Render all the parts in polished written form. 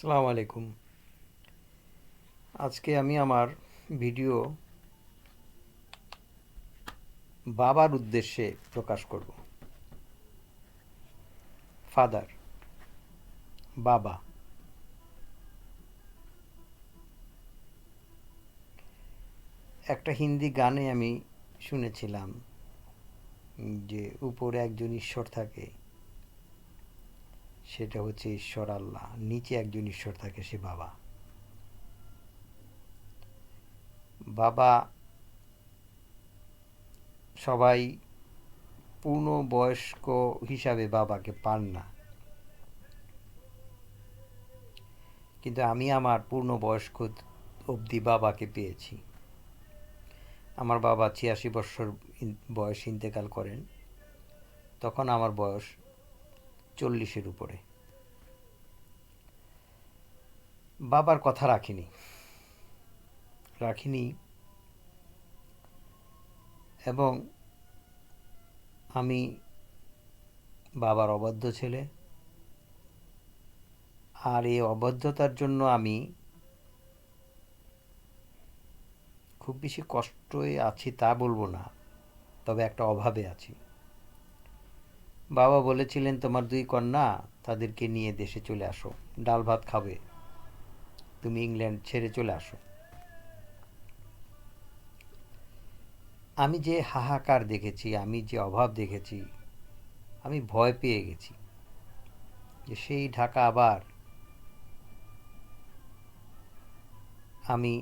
আসসালামু আলাইকুম। আজকে আমি আমার ভিডিও বাবার উদ্দেশ্যে প্রকাশ করব। ফাদার, বাবা। একটা হিন্দি গানে আমি শুনেছিলাম যে উপরে একজন ঈশ্বর থাকে, সেটা হচ্ছে ঈশ্বর আল্লাহ। নিচে একজন ঈশ্বর থাকে, সে বাবা। বাবা সবাই পূর্ণ বয়স্ক হিসাবে বাবাকে পান না, কিন্তু আমি আমার পূর্ণ বয়স্ক অবধি বাবাকে পেয়েছি। আমার বাবা ৮৬ বছর বয়সে ইন্তেকাল করেন, তখন আমার বয়স ৪০-এর উপরে। বাবার কথা রাখিনি এবং আমি বাবার অবাধ্য ছেলে। আর এই অবাধ্যতার জন্য আমি খুব বেশি কষ্টে আছি তা বলবো না, তবে একটা অভাবে আছি। বাবা বলেছিলেন, তোমার 2 কন্যা, তাদেরকে নিয়ে দেশে চলে আসো, ডাল ভাত খাবে, তুমি ইংল্যান্ড ছেড়ে চলে আসো। আমি যে হাহাকার দেখেছি, আমি যে অভাব দেখেছি, আমি ভয় পেয়ে গেছি যে সেই ঢাকা আবার আমি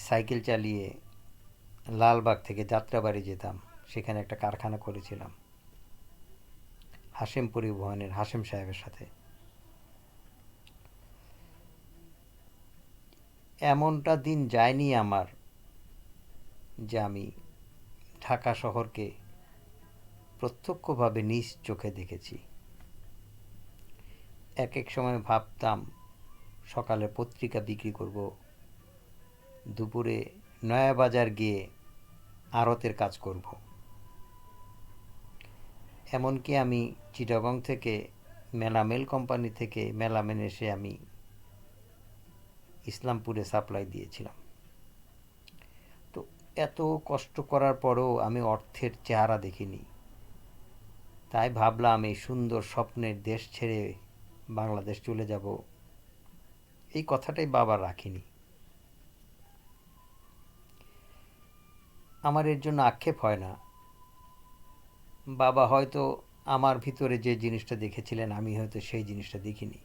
সাইকেল চালিয়ে লালবাগ থেকে যাত্রাবাড়ি যেতাম। সেখানে একটা কারখানা করেছিলাম হাশেম পরিবহনের হাশেম সাহেবের সাথে। এমনটা দিন যায়নি আমার যে আমি ঢাকা শহরকে প্রত্যক্ষভাবে নিজ চোখে দেখেছি। এক এক সময় ভাবতাম সকালে পত্রিকা বিক্রি করব, দুপুরে নয়াবাজার গিয়ে আড়তের কাজ করব। এমনকি আমি চিটাগং থেকে মেলামেল কোম্পানি থেকে মেলামেন এসে আমি ইসলামপুরে সাপ্লাই দিয়েছিলাম। তো এত কষ্ট করার পরেও আমি অর্থের চেহারা দেখিনি। তাই ভাবলাম এই সুন্দর স্বপ্নের দেশ ছেড়ে বাংলাদেশ চলে যাব। এই কথাটাই বাবা রাখিনি। আমার এর জন্য আক্ষেপ হয় না। বাবা হয়তো আমার ভিতরে যে জিনিসটা দেখেছিলেন, আমি হয়তো সেই জিনিসটা দেখিনি।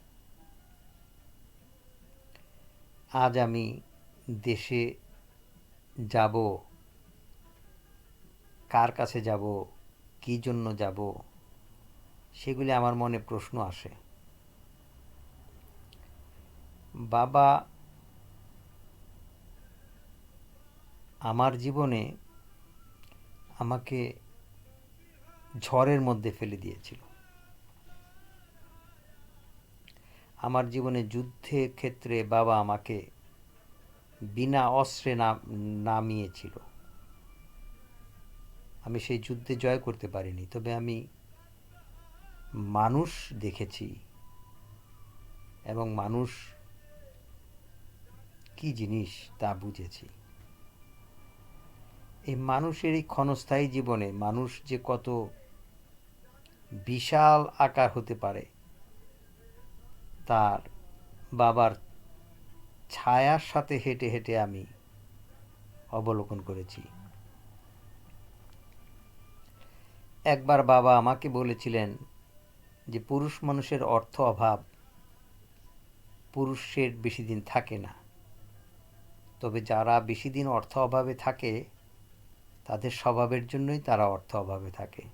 আজ আমি দেশে যাব, কার কাছে যাব, কী জন্য যাব, সেগুলি আমার মনে প্রশ্ন আসে। বাবা আমার জীবনে আমাকে ঝড়ের মধ্যে ফেলে দিয়েছিল। আমার জীবনে যুদ্ধের ক্ষেত্রে বাবা আমাকে বিনা অস্ত্রে নামিয়েছিল। আমি সেই যুদ্ধে জয় করতে পারিনি, তবে আমি মানুষ দেখেছি এবং মানুষ কি জিনিস তা বুঝেছি। এই মানুষের এই ক্ষণস্থায়ী জীবনে মানুষ যে কত বিশাল আকার হতে পারে, তার বাবার ছায়ার সাথে হেঁটে হেঁটে আমি অবলোকন করেছি। একবার বাবা আমাকে বলেছিলেন যে পুরুষ মানুষের অর্থ অভাব পুরুষের বেশি দিন থাকে না, তবে যারা বেশি দিন অর্থ অভাবে থাকে তাদের স্বভাবের জন্যই তারা অর্থ অভাবে থাকে।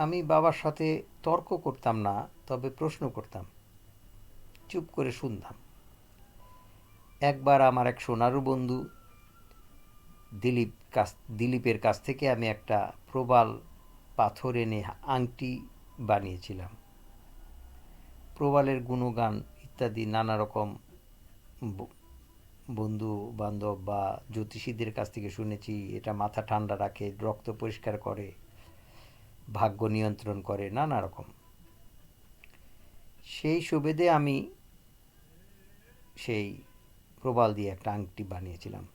আমি বাবার সাথে তর্ক করতাম না, তবে প্রশ্ন করতাম, চুপ করে শুনতাম। একবার আমার এক সোনারু বন্ধু দিলীপের কাছ থেকে আমি একটা প্রবাল পাথর এনে আংটি বানিয়েছিলাম। প্রবালের গুণগান ইত্যাদি নানা রকম বন্ধু বান্ধব বা জ্যোতিষীদের কাছ থেকে শুনেছি। এটা মাথা ঠান্ডা রাখে, রক্ত পরিষ্কার করে, ভাগ্য নিয়ন্ত্রণ করে, নানা রকম। সেই সুবাদে আমি সেই প্রবাল দিয়ে একটা আংটি বানিয়েছিলাম।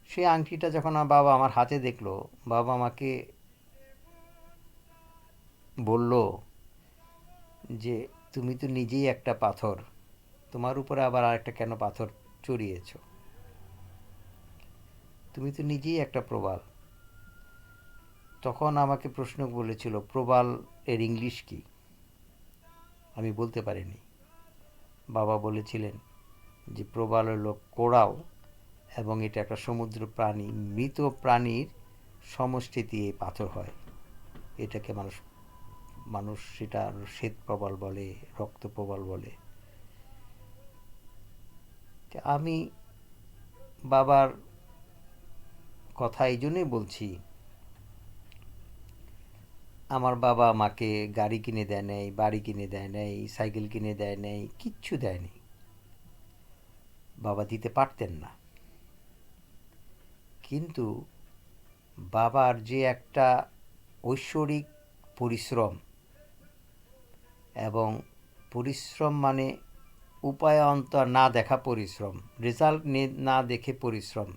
সেই আংটিটা যখন আমার বাবা আমার হাতে দেখলো, বাবা আমাকে বলল যে তুমি তো নিজেই একটা পাথর, তোমার উপরে আবার আরেকটা কেন পাথর চড়িয়েছ, তুমি তো নিজেই একটা প্রবাল। তখন আমাকে প্রশ্ন বলেছিল প্রবাল এর ইংলিশ কি, আমি বলতে পারিনি। বাবা বলেছিলেন যে প্রবাল হলো কোরাল এবং এটা একটা সমুদ্র প্রাণী, মৃত প্রাণীর সমষ্টিতে এই পাথর হয়। এটাকে মানুষ মানুষ সেটা শ্বেত প্রবাল বলে, রক্ত প্রবাল বলে। আমি বাবার কথা এই জন্যই বলছি, আমার বাবা আমাকে গাড়ি কিনে দেয় নাই, বাড়ি কিনে দেয় নাই, সাইকেল কিনে দেয় নাই, কিচ্ছু দেয়নি। বাবা দিতে পারতেন না, কিন্তু বাবার যে একটা ঐশ্বরিক পরিশ্রম, এবং পরিশ্রম মানে উপায়ান্তর না দেখা পরিশ্রম, রেজাল্ট না দেখে পরিশ্রম,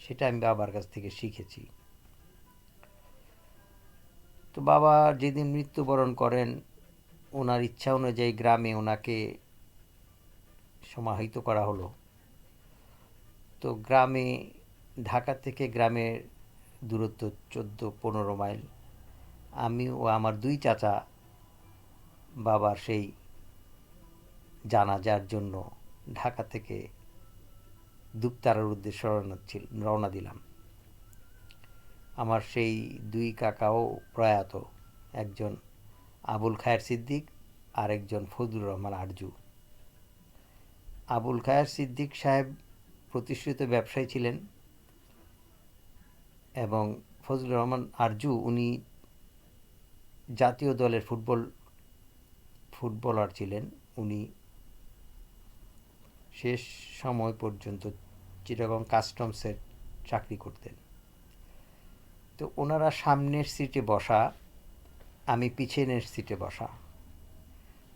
সেটা আমি বাবার কাছ থেকে শিখেছি। তো বাবা যেদিন মৃত্যুবরণ করেন, ওনার ইচ্ছা অনুযায়ী গ্রামে ওনাকে সমাহিত করা হলো। তো গ্রামে, ঢাকা থেকে গ্রামের দূরত্ব 14-15 মাইল। আমি ও আমার 2 চাচা বাবার সেই জানাজার জন্য ঢাকা থেকে দুপতারার উদ্দেশ্যে রওনা দিলাম। আমার সেই 2 কাকাও প্রয়াত, একজন আবুল খায়ের সিদ্দিক আর একজন ফজলুর রহমান আরজু। আবুল খায়ের সিদ্দিক সাহেব প্রতিষ্ঠিত ব্যবসায়ী ছিলেন এবং ফজলুর রহমান আরজু উনি জাতীয় দলের ফুটবলার ছিলেন। উনি শেষ সময় পর্যন্ত চিটাগং কাস্টমসের চাকরি করতেন। তো ওনারা সামনের সিটে বসা, আমি পিছনের সিটে বসা।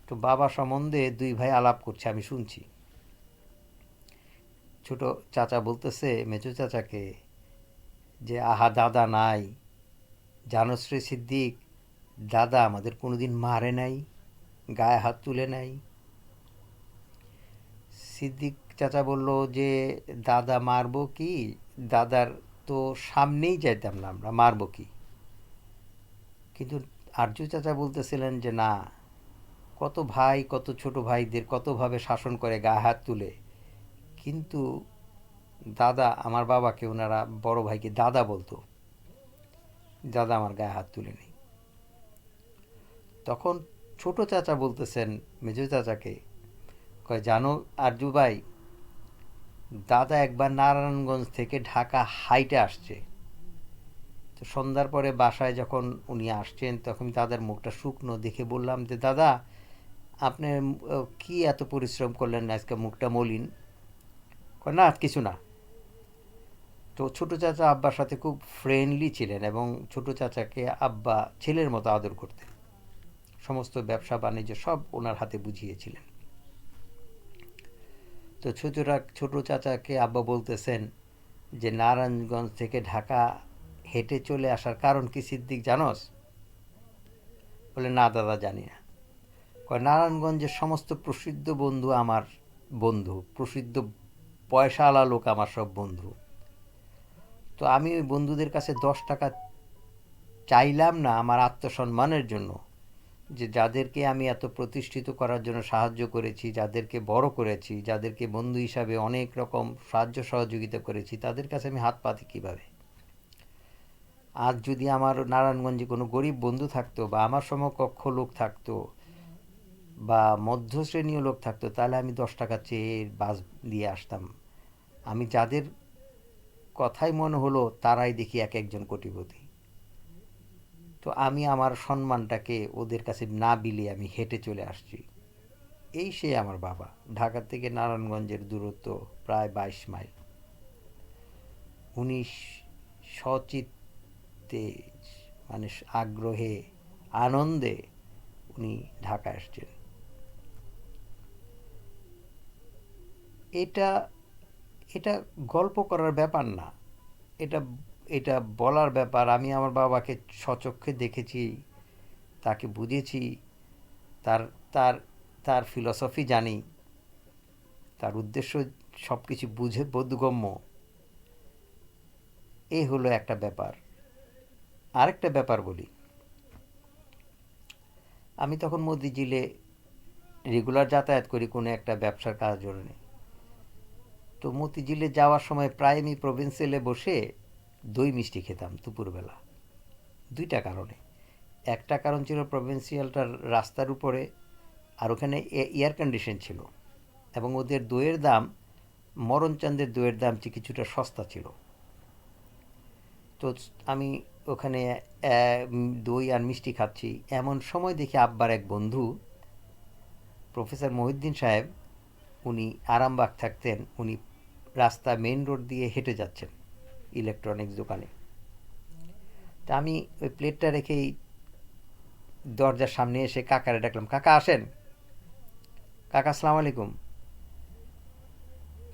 তো বাবা সম্বন্ধে 2 ভাই আলাপ করছে, আমি শুনছি। ছোট চাচা বলতেছে মেজো চাচাকে যে আহা দাদা নাই, জানোস রে সিদ্দিক, দাদা আমাদের কোনোদিন মারে নাই, গায়ে হাত তুলে নাই। সিদ্দিক চাচা বলল যে দাদা মারবো কি, দাদার তো সামনেই যাইতাম না আমরা, মারবো কি। কিন্তু আরজু চাচা বলতেছিলেন যে না, কত ভাই কত ছোট ভাইদের কতভাবে শাসন করে, গায়ে হাত তুলে, কিন্তু দাদা, আমার বাবাকে ওনারা বড় ভাইকে দাদা বলতো, দাদা আমার গায়ে হাত তুলে নেই। তখন ছোট চাচা বলতেছেন মেজো চাচাকে, কয় জানো আরজু ভাই, দাদা একবার নারায়ণগঞ্জ থেকে ঢাকা হাইটে আসছে। তো সন্ধ্যার পরে বাসায় যখন উনি আসছেন, তখন দাদার মুখটা শুকনো দেখে বললাম যে দাদা আপনি কি এত পরিশ্রম করলেন, আজকে মুখটা মলিন। কয় না কিছু না। তো ছোটো চাচা আব্বার সাথে খুব ফ্রেন্ডলি ছিলেন এবং ছোটো চাচাকে আব্বা ছেলের মতো আদর করতেন। সমস্ত ব্যবসা বাণিজ্য সব ওনার হাতে বুঝিয়েছিলেন। তো ছোটো চাচাকে আব্বা বলতেছেন যে নারায়ণগঞ্জ থেকে ঢাকা হেঁটে চলে আসার কারণ কি সিদ্দিক জানোস? বলে না দাদা জানি না। নারায়ণগঞ্জের সমস্ত প্রসিদ্ধ বন্ধু আমার বন্ধু, প্রসিদ্ধ পয়সাওয়ালা লোক আমার সব বন্ধু। তো আমি ওই বন্ধুদের কাছে 10 টাকা চাইলাম না আমার আত্মসম্মানের জন্য, যে যাদেরকে আমি এত প্রতিষ্ঠিত করার জন্য সাহায্য করেছি, যাদেরকে বড় করেছি, যাদেরকে বন্ধু হিসাবে অনেক রকম সাহায্য সহযোগিতা করেছি, তাদের কাছে আমি হাত পাতি কীভাবে? আজ যদি আমার নারায়ণগঞ্জে কোনো গরিব বন্ধু থাকতো বা আমার সমকক্ষ লোক থাকতো বা মধ্যশ্রেণীয় লোক থাকতো, তাহলে আমি 10 টাকা চেয়ে বাস দিয়ে আসতাম। আমি যাদের কথাই মনে হলো তারাই দেখি এক একজন কোটিপতি। তো আমি আমার সম্মানটাকে ওদের কাছে না বিলিয়ে আমি হেঁটে চলে আসছি। এই সে আমার বাবা। ঢাকা থেকে নারায়ণগঞ্জের দূরত্ব প্রায় 22 মাইল। উনি সচিত্তে, মানে আগ্রহে, আনন্দে উনি ঢাকায় আসছেন। এটা এটা গল্প করার ব্যাপার না, এটা এটা বলার ব্যাপার। আমি আমার বাবাকে স্বচক্ষে দেখেছি, তাকে বুঝেছি, তার তার তার ফিলসফি জানি, তার উদ্দেশ্য সব কিছু বুঝে বোধগম্য। এই হলো একটা ব্যাপার। আরেকটা ব্যাপার বলি, আমি তখন মতিঝিলে রেগুলার যাতায়াত করি কোনো একটা ব্যবসার কাজ জন্য। তো মতিঝিলে যাওয়ার সময় প্রায় আমি প্রভিন্সিয়ালে বসে দই মিষ্টি খেতাম দুপুরবেলা। দুইটা কারণে। একটা কারণ ছিল প্রভিন্সিয়ালটার রাস্তার উপরে, আর ওখানে এয়ার কন্ডিশন ছিল, এবং ওদের দইয়ের দাম, মরণচাঁদের দইয়ের দাম কিছুটা সস্তা ছিল। তো আমি ওখানে দই আর মিষ্টি খাচ্ছি, এমন সময় দেখি আব্বার এক বন্ধু প্রফেসর মহিউদ্দিন সাহেব, উনি আরামবাগ থাকতেন, উনি রাস্তা মেইন রোড দিয়ে হেঁটে যাচ্ছেন ইলেকট্রনিক্স দোকানে। তা আমি ওই প্লেটটা রেখেই দরজার সামনে এসে কাকারে ডাকলাম, কাকা আসেন, কাকা আসসালামু আলাইকুম।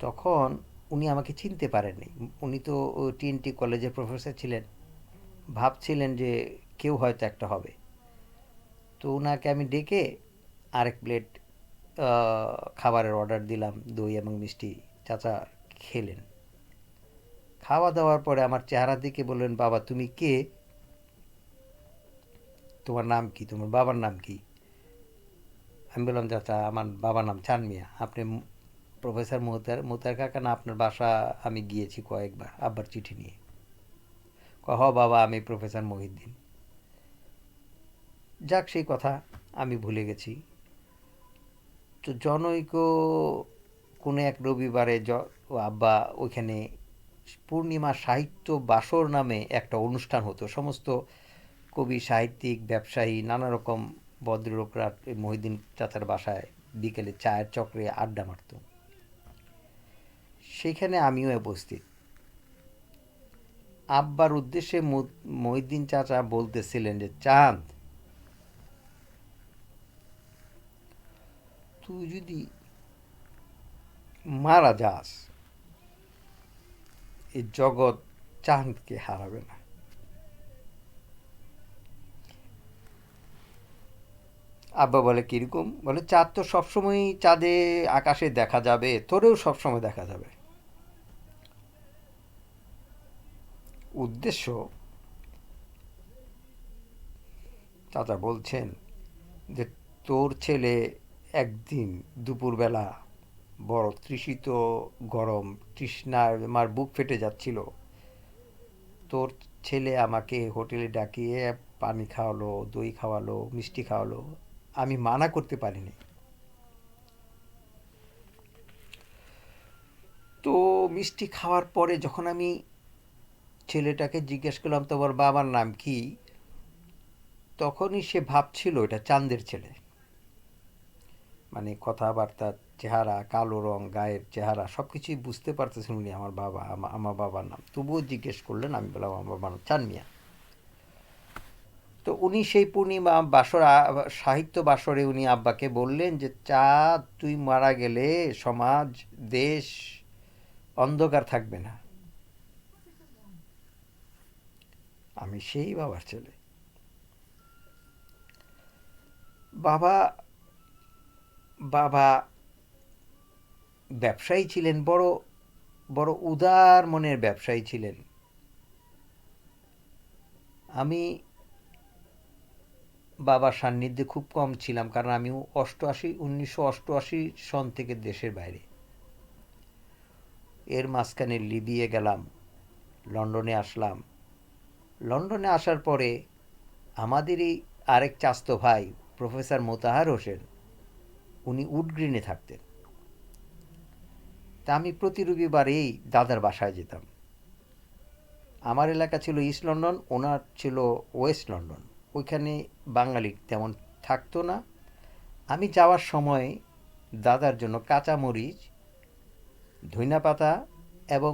তখন উনি আমাকে চিনতে পারেননি। উনি তো টিএনটি কলেজের প্রফেসর ছিলেন, ভাবছিলেন যে কেউ হয়তো একটা হবে। তো ওনাকে আমি ডেকে আরেক প্লেট খাবারের অর্ডার দিলাম, দই এবং মিষ্টি। চাচা খেলেন। খাওয়া দাওয়ার পরে আমার চেহারা দেখে বললেন, বাবা তুমি কে, তোমার নাম কি, তোমার বাবার নাম কি? আমি বললাম, চাচা আমার বাবার নাম চান মিয়া। আপনি প্রফেসর মোতার কাকা না? আপনার বাসা আমি গিয়েছি কয়েকবার আব্বার চিঠি নিয়ে। হ বাবা, আমি প্রফেসর মহিউদ্দিন। যাক, সেই কথা আমি ভুলে গেছি। তো জনৈক কোনো এক রবিবারে আব্বা ওইখানে পূর্ণিমা সাহিত্য বাসর নামে একটা অনুষ্ঠান হতো। সমস্ত কবি, সাহিত্যিক, ব্যবসায়ী, নানা রকম ভদ্রলোকরা মহিউদ্দিন চাচার বাসায় বিকেলে চায়ের চক্রে আড্ডা মারত। সেখানে আমিও উপস্থিত। আব্বার উদ্দেশ্যে মহিউদ্দিন চাচা বলতেছিলেন যে, চাঁদ, তুই যদি মারা যাস, এই জগৎ চাঁদকে হারাবে না। আব্বা বলে, কিরকম? বলে, চাঁদ তো সবসময় চাঁদে আকাশে দেখা যাবে, তোরেও সবসময় দেখা যাবে। উদ্দেশ্য, চাচা বলছেন যে তোর ছেলে একদিন দুপুরবেলা বড় তৃষিত, গরম তৃষ্ণায় আমার বুক ফেটে যাচ্ছিল, তোর ছেলে আমাকে হোটেলে ডাকিয়ে পানি খাওয়ালো, দই খাওয়ালো, মিষ্টি খাওয়ালো। আমি মানা করতে পারিনি। তো মিষ্টি খাওয়ার পরে যখন আমি ছেলেটাকে জিজ্ঞেস করলাম, তোমার বাবার নাম কি, তখনই সে ভাবছিল এটা চাঁদের ছেলে। মানে কথাবার্তা, চেহারা, কালো রং, গায়ের চেহারা সব কিছুই বুঝতে পারতেছেন উনি আমার বাবা, আমার বাবার নাম। তবুও জিজ্ঞেস করলেন। আমি বললাম, আমার বাবার নাম চাঁদ মিয়া। তো উনি সেই পূর্ণিমা বাসর, সাহিত্য বাসরে উনি আব্বাকে বললেন যে, চাঁদ তুই মারা গেলে সমাজ, দেশ অন্ধকার থাকবে না। আমি সেই বাবার ছেলে। বাবা বাবা ব্যবসায়ী ছিলেন, বড় বড় উদার মনের ব্যবসায়ী ছিলেন। আমি বাবার সান্নিধ্যে খুব কম ছিলাম, কারণ আমি 1988 সন থেকে দেশের বাইরে। এর মাঝখানে লিবিয়ে গেলাম, লন্ডনে আসলাম। লন্ডনে আসার পরে আমাদেরই আরেক চাস্তো ভাই প্রফেসর মোতাহার হোসেন, উনি উডগ্রিনে থাকতেন। তা আমি প্রতি রবিবারেই দাদার বাসায় যেতাম। আমার এলাকা ছিল ইস্ট লন্ডন, ওনার ছিল ওয়েস্ট লন্ডন। ওইখানে বাঙালি তেমন থাকতো না। আমি যাওয়ার সময় দাদার জন্য কাঁচামরিচ, ধইনাপাতা এবং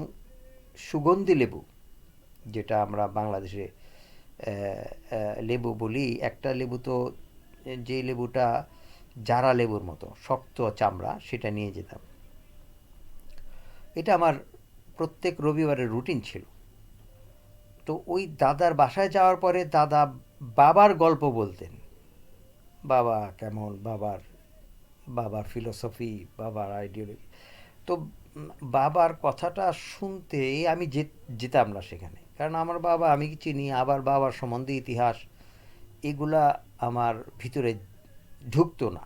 সুগন্ধি লেবু, যেটা আমরা বাংলাদেশে লেবু বলি, একটা লেবু তো যে লেবুটা জারা লেবুর মতো শক্ত চামড়া, সেটা নিয়ে যেতাম। এটা আমার প্রত্যেক রবিবারের রুটিন ছিল। তো ওই দাদার বাসায় যাওয়ার পরে দাদা বাবার গল্প বলতেন। বাবা কেমন, বাবার বাবার ফিলোসফি, বাবার আইডিওলজি। তো বাবার কথাটা শুনতে আমি যেতাম না সেখানে, কারণ আমার বাবা আমি চিনি, আবার বাবার সম্বন্ধে ইতিহাস এগুলা আমার ভিতরে ঢুকতো না।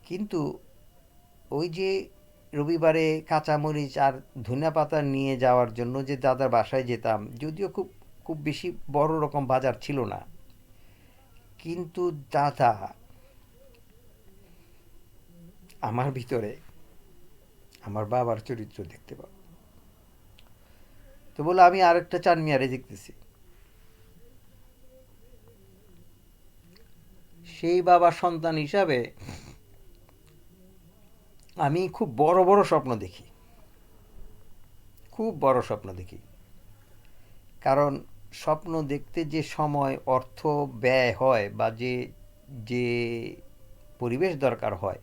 কিন্তু ওই যে রবিবারে কাঁচামরিচ আর ধনিয়া পাতা নিয়ে যাওয়ার জন্য যে দাদার বাসায় যেতাম, যদিও খুব খুব বেশি বড় রকম বাজার ছিল না, কিন্তু দাদা আমার ভিতরে আমার বাবার চরিত্র দেখতে পাব। তো বলে আমি আরেকটা চান মিয়ারে দেখতেছি। সেই বাবার সন্তান হিসাবে আমি খুব বড় বড় স্বপ্ন দেখি, খুব বড় স্বপ্ন দেখি। কারণ স্বপ্ন দেখতে যে সময় অর্থ ব্যয় হয় বা যে যে পরিবেশ দরকার হয়,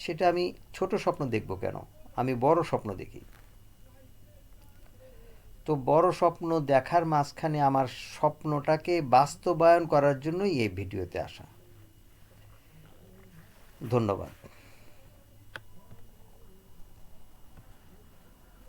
সেটা আমি ছোট স্বপ্ন দেখব কেন, আমি বড় স্বপ্ন দেখি। তো বড় স্বপ্ন দেখার মাঝখানে আমার স্বপ্নটাকে বাস্তবায়ন করার জন্যই এই ভিডিওতে আসা। ধন্যবাদ।